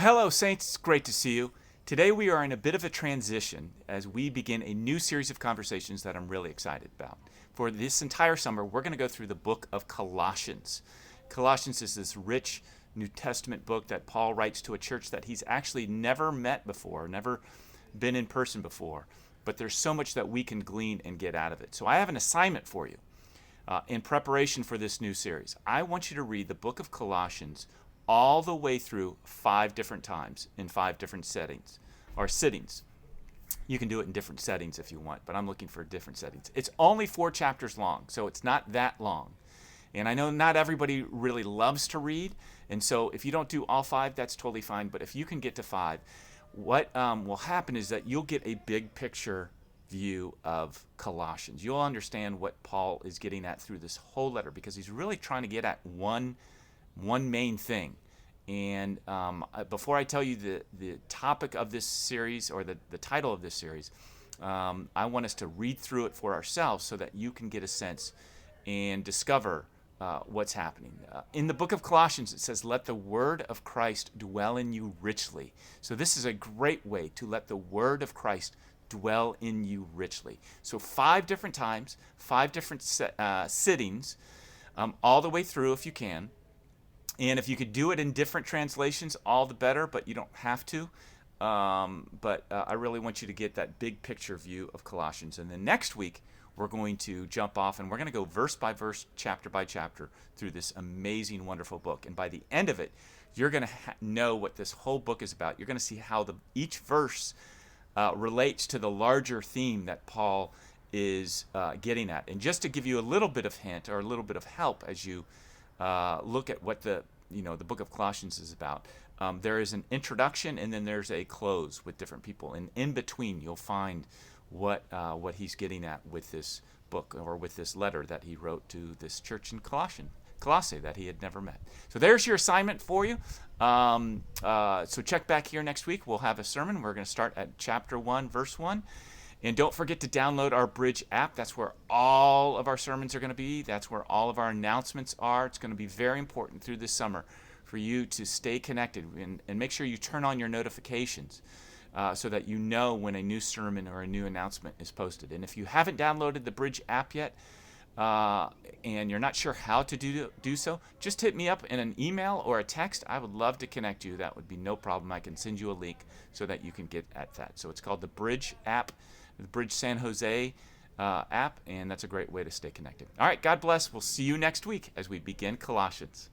Well, hello, Saints. It's great to see you. Today we are in a bit of a transition as we begin a new series of conversations that I'm really excited about. For this entire summer, we're going to go through the book of Colossians. Colossians is this rich New Testament book that Paul writes to a church that he's actually never met before, never been in person before. But there's so much that we can glean and get out of it. So I have an assignment for you in preparation for this new series. I want you to read the book of Colossians all the way through 5 different times in 5 different settings or sittings. You can do it in different settings if you want, but I'm looking for different settings. It's only 4 chapters long, so it's not that long. And I know not everybody really loves to read, and so if you don't do all 5, that's totally fine. But if you can get to 5, what will happen is that you'll get a big picture view of Colossians. You'll understand what Paul is getting at through this whole letter, because he's really trying to get at one main thing. And before I tell you the topic of this series, or the title of this series, I want us to read through it for ourselves so that you can get a sense and discover what's happening. In the book of Colossians, it says, "Let the word of Christ dwell in you richly." So this is a great way to let the word of Christ dwell in you richly. So 5 different times, 5 different sittings, all the way through if you can. And if you could do it in different translations, all the better, but you don't have to. But I really want you to get that big picture view of Colossians. And then next week, we're going to jump off and we're going to go verse by verse, chapter by chapter through this amazing, wonderful book. And by the end of it, you're going to know what this whole book is about. You're going to see how each verse relates to the larger theme that Paul is getting at. And just to give you a little bit of hint or a little bit of help as you look at what the book of Colossians is about. There is an introduction and then there's a close with different people, and in between you'll find what he's getting at with this book, or with this letter that he wrote to this church in Colossae that he had never met. So there's your assignment for you. So check back here next week. We'll have a sermon. We're going to start at chapter 1, verse 1. And don't forget to download our Bridge app. That's where all of our sermons are going to be. That's where all of our announcements are. It's going to be very important through this summer for you to stay connected and make sure you turn on your notifications so that you know when a new sermon or a new announcement is posted. And if you haven't downloaded the Bridge app yet and you're not sure how to do so, just hit me up in an email or a text. I would love to connect you. That would be no problem. I can send you a link so that you can get at that. So it's called the Bridge app. The Bridge San Jose app, and that's a great way to stay connected. All right, God bless. We'll see you next week as we begin Colossians.